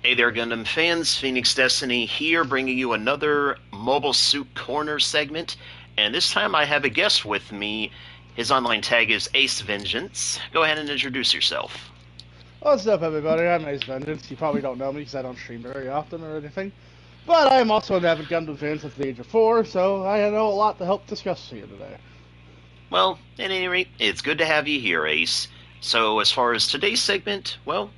Hey there, Gundam fans. Phoenix Destiny here, bringing you another Mobile Suit Corner segment. And this time I have a guest with me. His online tag is Ace Vengeance. Go ahead and introduce yourself. What's up, everybody? I'm Ace Vengeance. You probably don't know me because I don't stream very often or anything. But I am also an avid Gundam fan since the age of 4, so I know a lot to help discuss here today. Well, at any rate, it's good to have you here, Ace. So, as far as today's segment, well,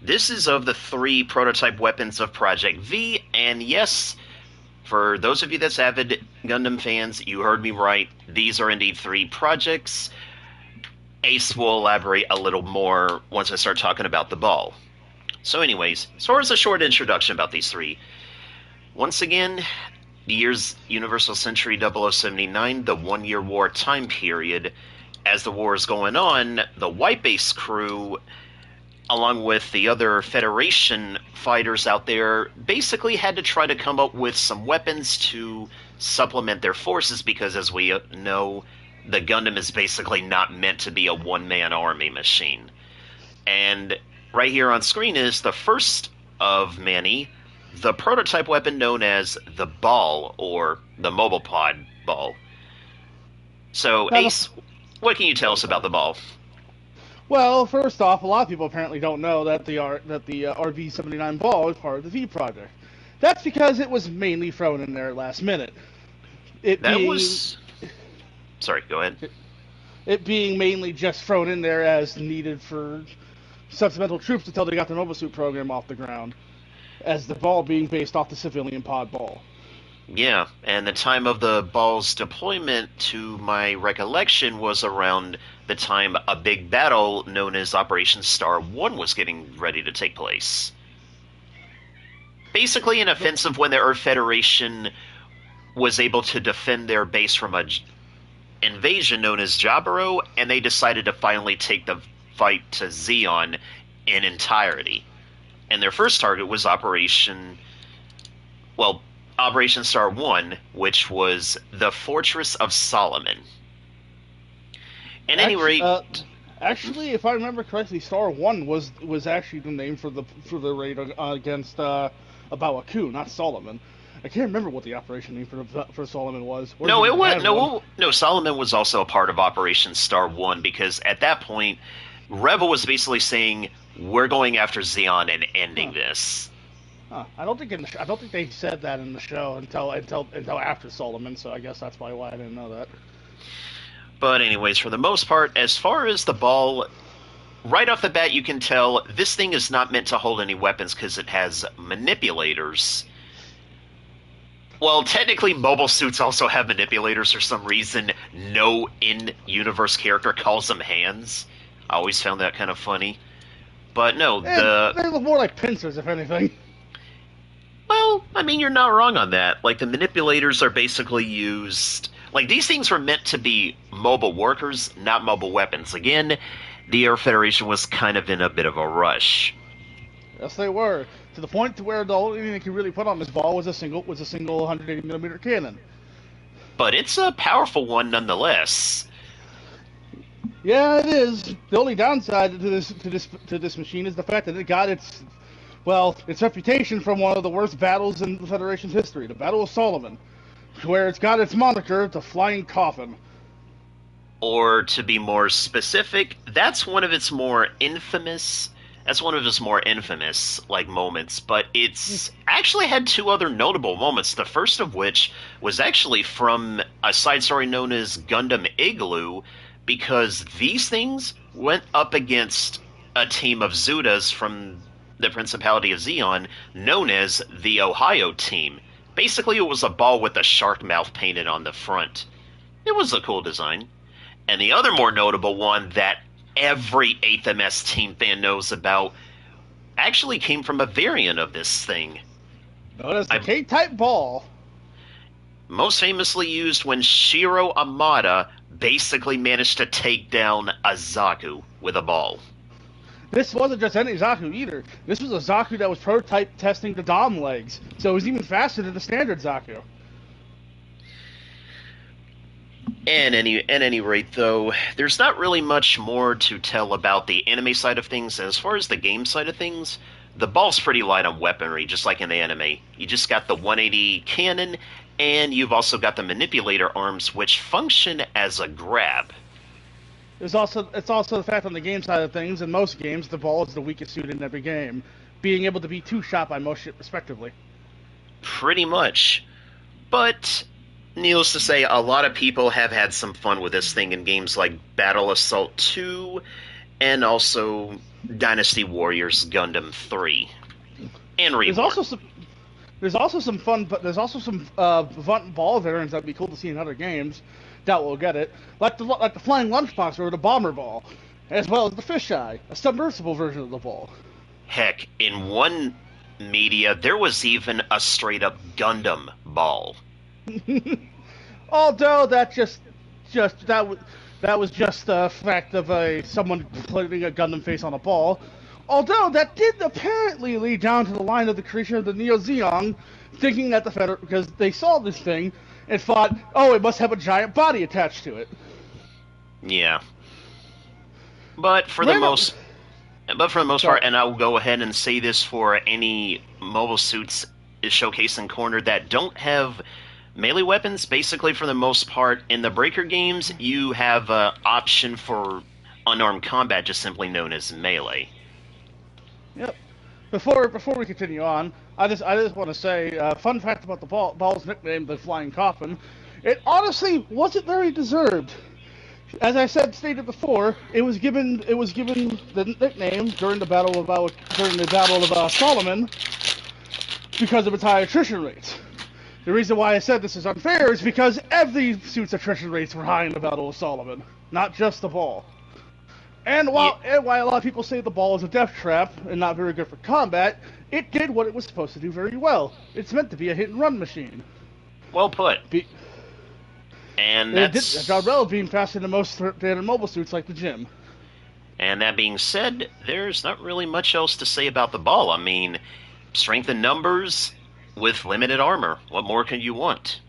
this is of the three prototype weapons of Project V, and yes, for those of you that's avid Gundam fans, you heard me right. These are indeed three projects. Ace will elaborate a little more once I start talking about the ball. So anyways, as far as a short introduction about these three, once again, the year's Universal Century 0079, the 1-year war time period. As the war is going on, the White Base crew, along with the other Federation fighters out there, basically had to try to come up with some weapons to supplement their forces because, as we know, the Gundam is basically not meant to be a one-man army machine. And right here on screen is the first of many, the prototype weapon known as the Ball, or the Mobile Pod Ball. So, Now, Ace, what can you tell us about the Ball? well, first off, a lot of people apparently don't know that the RB-79 ball is part of the V project. That's because it was mainly thrown in there last minute. It That being was... Sorry, go ahead. it being mainly just thrown in there as needed for supplemental troops until they got the Mobile Suit program off the ground, as the ball being based off the civilian pod ball. Yeah, and the time of the Ball's deployment, to my recollection, was around the time a big battle known as Operation Star 1 was getting ready to take place. Basically an offensive when the Earth Federation was able to defend their base from a invasion known as Jaburo, and they decided to finally take the fight to Zeon in entirety. And their first target was Operation Star 1, which was the Fortress of Solomon. At any rate... Actually, if I remember correctly, Star One was actually the name for the raid against Abawaku, not Solomon. I can't remember what the operation name for Solomon was. No, it was no. Solomon was also a part of Operation Star 1 because at that point, Rebel was basically saying, "We're going after Zeon and ending this." I don't think they said that in the show until after Solomon. So I guess that's probably why I didn't know that. But anyways, for the most part, as far as the Ball, right off the bat, you can tell this thing is not meant to hold any weapons because it has manipulators. Well, technically, mobile suits also have manipulators for some reason. No in-universe character calls them hands. I always found that kind of funny. But no, they look more like pincers, if anything. Well, I mean, you're not wrong on that. Like, the manipulators are basically used... Like, these things were meant to be mobile workers, not mobile weapons. Again, the Air Federation was kind of in a bit of a rush. Yes, they were. To the point to where the only thing they could really put on this ball was a single 180mm cannon. But it's a powerful one nonetheless. Yeah, it is. The only downside to this machine is the fact that it got its reputation from one of the worst battles in the Federation's history, the Battle of Solomon, where it's got its moniker, the Flying Coffin. Or to be more specific, that's one of its more infamous like moments, but it's actually had two other notable moments. The first of which was actually from a side story known as Gundam Igloo, because these things went up against a team of Zudas from the Principality of Zeon known as the Ohio Team. Basically, it was a ball with a shark mouth painted on the front. It was a cool design. And the other more notable one that every 8th MS team fan knows about actually came from a variant of this thing. Known as the K-type ball. Most famously used when Shiro Amada basically managed to take down a Zaku with a ball. This wasn't just any Zaku either. This was a Zaku that was prototype testing the Dom legs, so it was even faster than the standard Zaku. At any rate, though, there's not really much more to tell about the anime side of things. As far as the game side of things, the ball's pretty light on weaponry, just like in the anime. You just got the 180 cannon, and you've also got the manipulator arms, which function as a grab. It's also the fact on the game side of things, in most games, the ball is the weakest suit in every game, being able to be two-shot by most shit respectively. Pretty much. But, needless to say, a lot of people have had some fun with this thing in games like Battle Assault 2, and also Dynasty Warriors Gundam 3. And Reborn. There's also some fun ball variants that'd be cool to see in other games. Doubt we'll get it, like the flying lunchbox or the bomber ball, as well as the fisheye, a submersible version of the ball. Heck, in one media, there was even a straight-up Gundam ball. Although that was just the fact of someone putting a Gundam face on a ball. Although that did apparently lead down to the line of the creation of the Neo Zeon, thinking that because they saw this thing and thought, oh, it must have a giant body attached to it. Yeah. But for the most part, and I'll go ahead and say this for any mobile suits showcased in Corner that don't have melee weapons, basically for the most part, in the Breaker games, you have an option for unarmed combat, just simply known as melee. Yep. Before we continue on, I just want to say, fun fact about the ball's nickname, the Flying Coffin. It honestly wasn't very deserved. As I stated before, it was given the nickname during the battle of Solomon because of its high attrition rates. The reason why I said this is unfair is because every suit's attrition rates were high in the Battle of Solomon, not just the ball. And while a lot of people say the ball is a death trap and not very good for combat, it did what it was supposed to do very well. It's meant to be a hit-and-run machine. Well put. And it did a job well of being faster than most standard mobile suits like the Gym. And that being said, there's not really much else to say about the ball. I mean, strength in numbers with limited armor. What more can you want?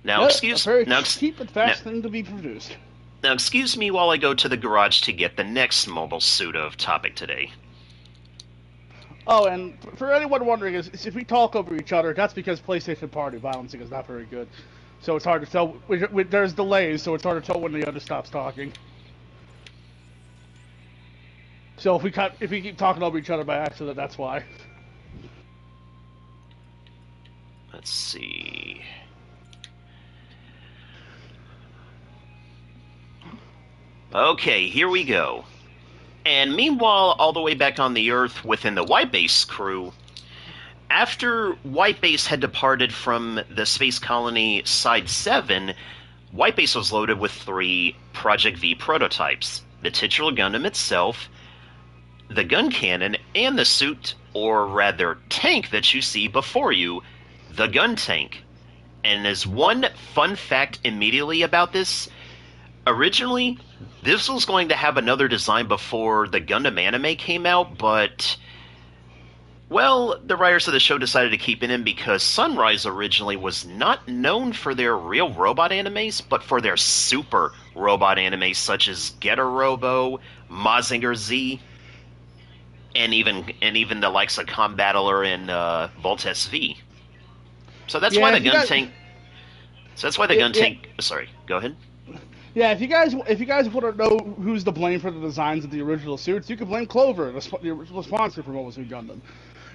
Now, cheap and fast thing to be produced. Now, excuse me while I go to the garage to get the next mobile suit of topic today. Oh, and for anyone wondering, if we talk over each other, that's because PlayStation Party balancing is not very good. So it's hard to tell. There's delays, so it's hard to tell when the other stops talking. So if we keep talking over each other by accident, that's why. Let's see. Okay, here we go. And meanwhile, all the way back on the Earth within the White Base crew, after White Base had departed from the space colony Side 7, White Base was loaded with 3 Project V prototypes: the titular Gundam itself, the Guncannon, and the suit, or rather tank, that you see before you, the Guntank. And as one fun fact immediately about this, originally, this was going to have another design before the Gundam anime came out, but, well, the writers of the show decided to keep it in because Sunrise originally was not known for their real robot animes, but for their super robot animes such as Getter Robo, Mazinger Z, and even the likes of Combattler and Volt SV. So that's why the Guntank. Sorry, go ahead. Yeah, if you guys want to know who's to blame for the designs of the original suits, you can blame Clover, the original sponsor for Mobile Suit Gundam.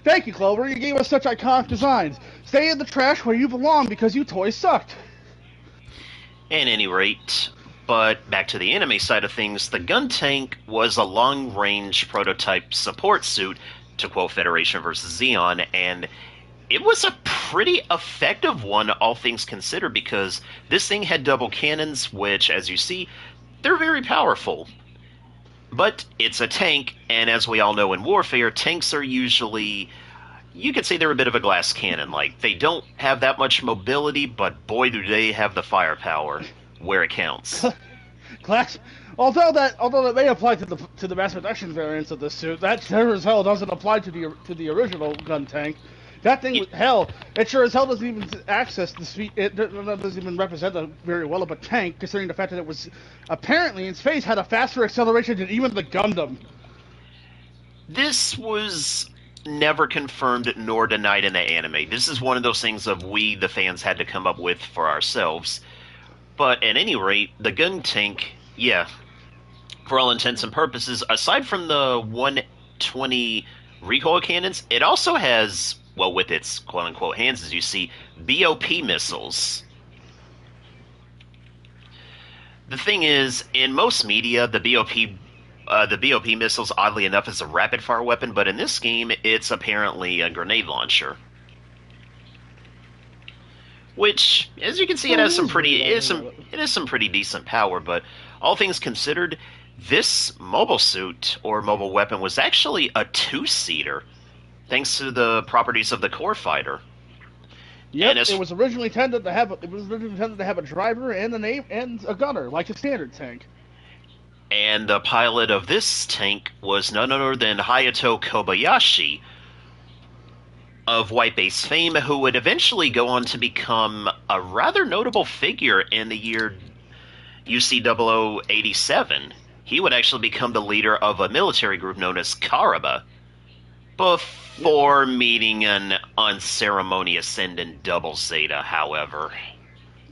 Thank you, Clover. You gave us such iconic designs. Stay in the trash where you belong because you toys sucked. At any rate, but back to the anime side of things, the Guntank was a long-range prototype support suit, to quote Federation vs. Zeon, and it was a pretty effective one, all things considered, because this thing had double cannons, which, as you see, they're very powerful. But it's a tank, and as we all know in warfare, tanks are usually, you could say they're a bit of a glass cannon. Like, they don't have that much mobility, but boy do they have the firepower where it counts. Although that may apply to the mass production variants of this suit, that sure as hell doesn't apply to the original Guntank. That thing, it sure as hell doesn't even access the speed. It doesn't even represent very well of a tank, considering the fact that it was apparently in space had a faster acceleration than even the Gundam. This was never confirmed nor denied in the anime. This is one of those things of we, the fans, had to come up with for ourselves. But at any rate, the Guntank, yeah, for all intents and purposes, aside from the 120 recoil cannons, it also has, well, with its quote-unquote hands, as you see, BOP missiles. The thing is, in most media, the BOP missiles, oddly enough, is a rapid-fire weapon, but in this game, it's apparently a grenade launcher. Which, as you can see, it has some pretty decent power. But all things considered, this mobile suit or mobile weapon was actually a two-seater, thanks to the properties of the core fighter. Yep, it was originally intended to have a driver and a gunner, like a standard tank. And the pilot of this tank was none other than Hayato Kobayashi of White Base fame, who would eventually go on to become a rather notable figure in the year UC0087. He would actually become the leader of a military group known as Karaba, before meeting an unceremonious end in Double Zeta, however.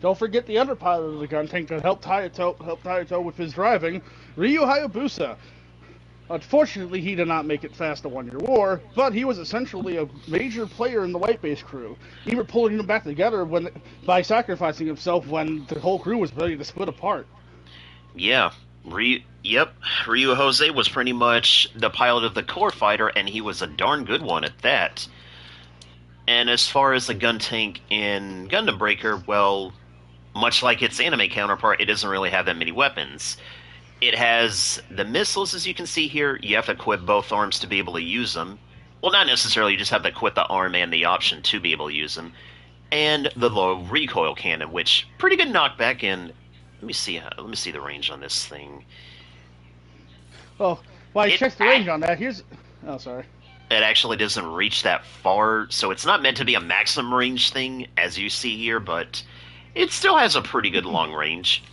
Don't forget the other pilot of the Guntank that helped Hayato with his driving, Ryu Hayabusa. Unfortunately, he did not make it past the one-year war, but he was essentially a major player in the White Base crew, even pulling them back together by sacrificing himself when the whole crew was ready to split apart. Yeah, Ryu Jose was pretty much the pilot of the core fighter, and he was a darn good one at that. And as far as the Guntank in Gundam Breaker, well, much like its anime counterpart, it doesn't really have that many weapons. It has the missiles, as you can see here. You have to equip both arms to be able to use them. Well, not necessarily, you just have to equip the arm and the option to be able to use them. And the low recoil cannon, which, pretty good knockback, and let me see the range on this thing. Well, while I checked the range on that, oh, sorry. It actually doesn't reach that far, so it's not meant to be a maximum range thing, as you see here, but it still has a pretty good long range.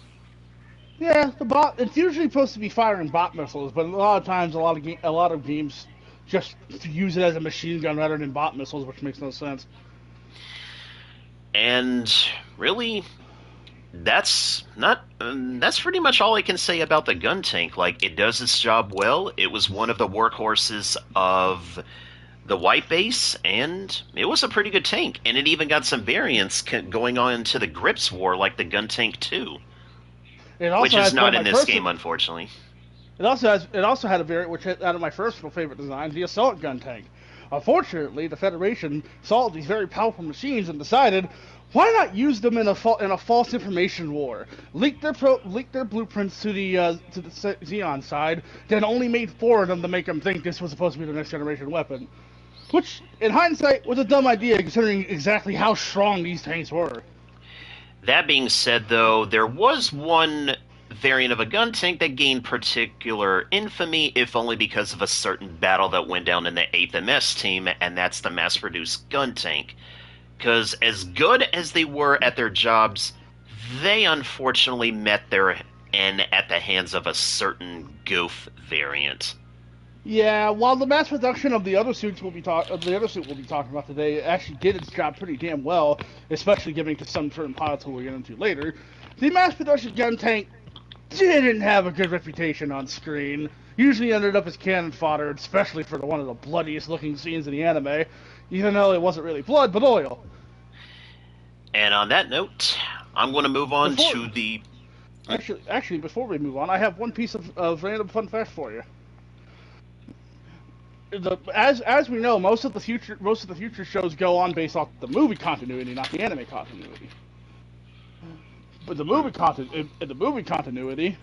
Yeah, it's usually supposed to be firing bot missiles, but a lot of times, a lot of games just use it as a machine gun rather than bot missiles, which makes no sense. And really, that's pretty much all I can say about the Guntank. Like, it does its job well. It was one of the workhorses of the White Base, and it was a pretty good tank. And it even got some variants going on into the Grips War, like the Guntank 2. Which is not in this game, unfortunately. It also had a variant which out of my personal favorite design, the Assault Guntank. Unfortunately, the Federation saw these very powerful machines and decided, why not use them in a false information war? Leak their blueprints to the Xeon side, then only made 4 of them to make them think this was supposed to be the next generation weapon. Which, in hindsight, was a dumb idea considering exactly how strong these tanks were. That being said, though, there was one variant of a Guntank that gained particular infamy, if only because of a certain battle that went down in the 8th MS team, and that's the mass-produced Guntank. Because as good as they were at their jobs, they unfortunately met their end at the hands of a certain goof variant. Yeah, while the mass production of the other suit we'll be talking about today actually did its job pretty damn well, especially giving to some certain pilots who we'll get into later, the mass production Guntank didn't have a good reputation on screen. Usually ended up as cannon fodder, especially for one of the bloodiest looking scenes in the anime, even though it wasn't really blood but oil. And on that note, I'm going to move on to the. Actually, before we move on, I have one piece of random fun fact for you. As we know, most of the future shows go on based off the movie continuity, not the anime continuity. But in the movie continuity,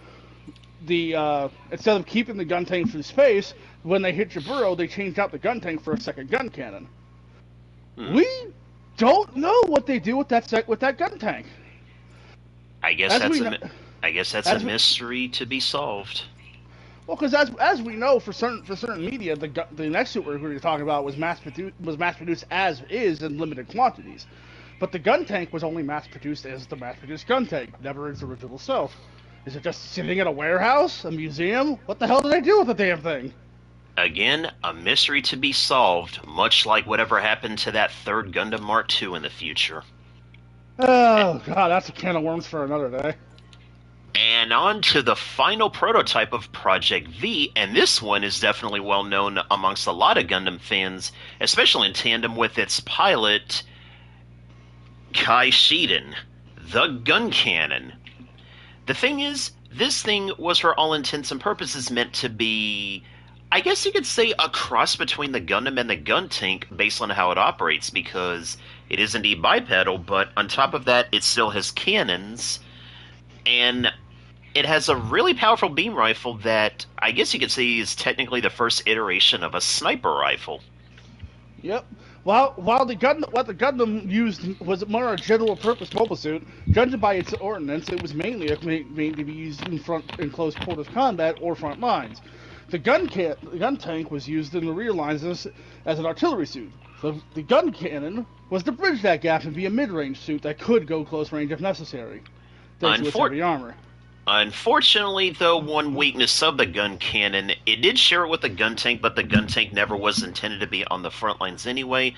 instead of keeping the Guntank through space, when they hit Jaburo, they changed out the Guntank for a second Guncannon. We don't know what they do with that Guntank. I guess that's a mystery to be solved. Well, because as we know, for certain media, the next suit we're going to talk about was mass produced as is in limited quantities, but the Guntank was only mass produced as the mass produced Guntank, never its original self. Is it just sitting in a warehouse, a museum? What the hell did they do with the damn thing? Again, a mystery to be solved, much like whatever happened to that third Gundam Mark II in the future. Oh god, that's a can of worms for another day. And on to the final prototype of Project V, and this one is definitely well known amongst a lot of Gundam fans, especially in tandem with its pilot, Kai Shiden, the Guncannon. The thing is, this thing was for all intents and purposes meant to be, I guess you could say, a cross between the Gundam and the Guntank based on how it operates, because it is indeed bipedal, but on top of that, it still has cannons, and it has a really powerful beam rifle that I guess you could say is technically the first iteration of a sniper rifle. Yep. While what the Gundam used was more a general purpose mobile suit, judged by its ordnance, it was mainly made to be used in close quarters combat or front lines. The gun tank was used in the rear lines as an artillery suit. The gun cannon was to bridge that gap and be a mid-range suit that could go close range if necessary, thanks to its heavy armor. Unfortunately, though, one weakness of the Guncannon, it did share it with the Guntank, but the Guntank never was intended to be on the front lines anyway.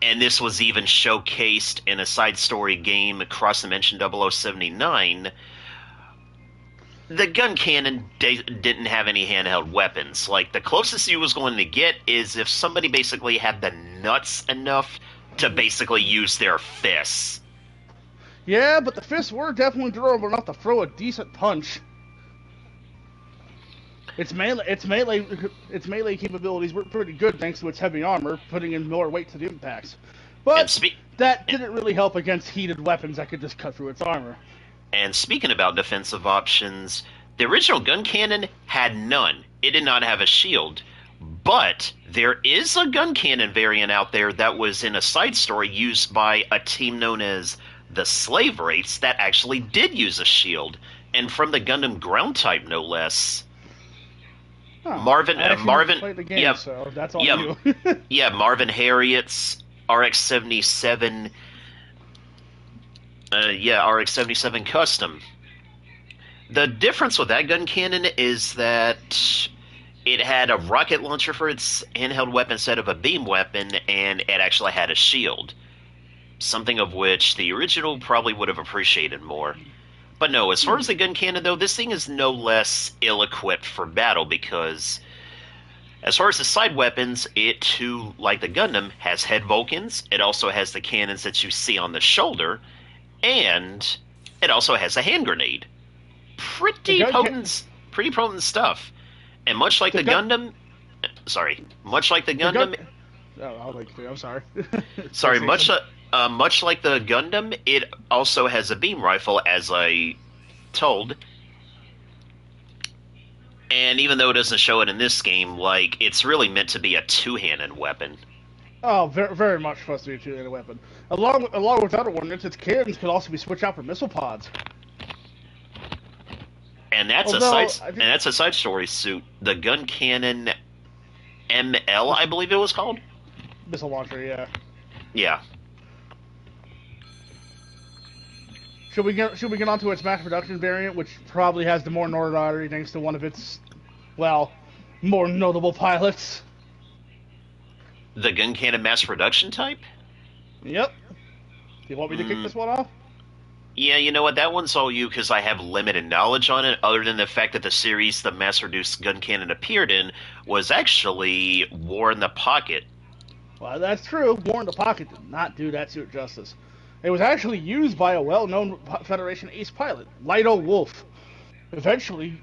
And this was even showcased in a side story game, Cross Dimension 0079. The Guncannon didn't have any handheld weapons. Like, the closest you was going to get is if somebody basically had the nuts enough to basically use their fists. Yeah, but the fists were definitely durable enough to throw a decent punch. Its melee capabilities were pretty good thanks to its heavy armor, putting in more weight to the impacts. But that didn't really help against heated weapons that could just cut through its armor. And speaking about defensive options, the original Guncannon had none. It did not have a shield. But there is a Guncannon variant out there that was in a side story used by a team known as the Slave Wraiths that actually did use a shield, and from the Gundam ground type, no less. Huh. Marvin, played the game, so that's all you. Yeah, Marvin Harriet's RX-77. RX-77 Custom. The difference with that Guncannon is that it had a rocket launcher for its handheld weapon instead of a beam weapon, and it actually had a shield. Something of which the original probably would have appreciated more. But no, as far as the Guncannon, though, this thing is no less ill-equipped for battle, because as far as the side weapons, it too, like the Gundam, has head Vulcans. It also has the cannons that you see on the shoulder, and it also has a hand grenade. Pretty potent stuff. And much like the Gundam... Sorry. Much like the Gundam... I'm sorry. Sorry, much like the Gundam, it also has a beam rifle, as I told. And even though it doesn't show it in this game, like, it's really meant to be a two-handed weapon. Oh, very, very much supposed to be a two-handed weapon. Along with other ordnance, its cannons could also be switched out for missile pods. And that's a side story suit. The Guncannon ML, I believe it was called. Missile launcher, yeah. Yeah. Should we get onto its mass production variant, which probably has the more notoriety thanks to one of its, well, more notable pilots? The Guncannon mass production type? Yep. Do you want me to kick this one off? Yeah, you know what? That one's all you, because I have limited knowledge on it, other than the fact that the series the mass-produced Guncannon appeared in was actually War in the Pocket. Well, that's true. War in the Pocket did not do that suit justice. It was actually used by a well-known Federation ace pilot, Lido Wolf, eventually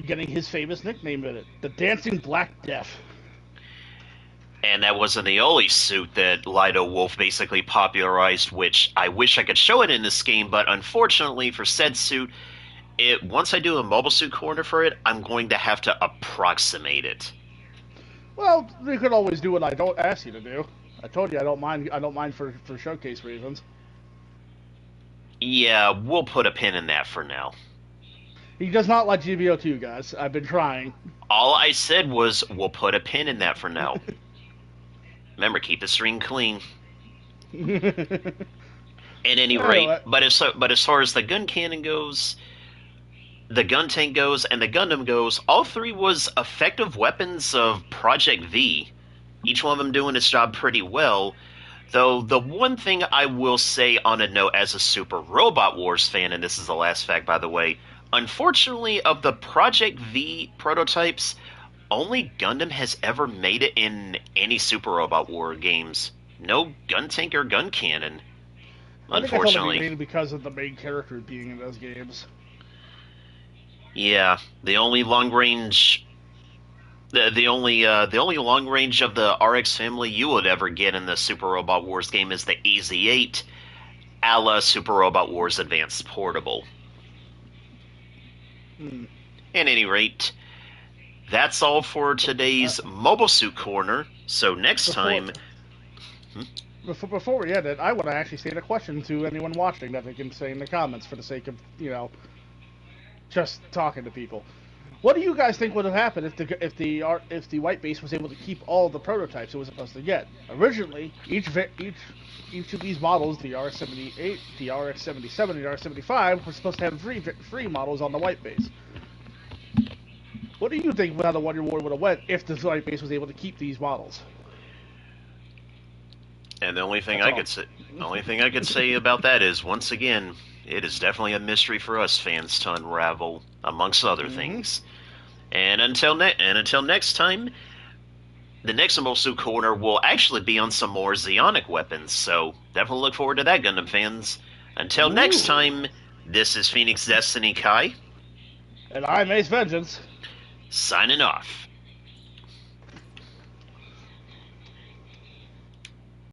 getting his famous nickname in it, the Dancing Black Death. And that wasn't the only suit that Lido Wolf basically popularized, which I wish I could show it in this game, but unfortunately for said suit, once I do a mobile suit corner for it, I'm going to have to approximate it. Well, you could always do what I don't ask you to do. I told you I don't mind for showcase reasons. Yeah, we'll put a pin in that for now. He does not like GBO2, guys. I've been trying. All I said was, we'll put a pin in that for now. Remember, keep the string clean. At any rate, but as far as the Guncannon goes, the Guntank goes and the Gundam goes, all three was effective weapons of Project V. Each one of them doing its job pretty well. Though the one thing I will say on a note as a Super Robot Wars fan, and this is the last fact by the way, unfortunately of the Project V prototypes, only Gundam has ever made it in any Super Robot War games. No Guntank or Guncannon, I think that's only unfortunately. mainly because of the main character being in those games. Yeah, the only long range the only long range of the RX family you would ever get in the Super Robot Wars game is the AZ-8, a la Super Robot Wars Advanced Portable. Hmm. At any rate, that's all for today's Mobile Suit Corner. So next Before, time, before we end it, I want to actually state a question to anyone watching that they can say in the comments for the sake of, just talking to people. What do you guys think would have happened if the white base was able to keep all the prototypes it was supposed to get? Originally, each of these models, the RX-78, the RX-77, and the RX-75, were supposed to have three models on the white base. What do you think how the Wonder War would have went if the white base was able to keep these models? and the only thing That's all. I could say about that is once again, it is definitely a mystery for us fans to unravel, amongst other things. And until next time, the next Mobile Suit Corner will actually be on some more Zeonic weapons, so definitely look forward to that, Gundam fans. Until next time, this is Phoenix Destiny Kai, And I'm Ace Vengeance. signing off.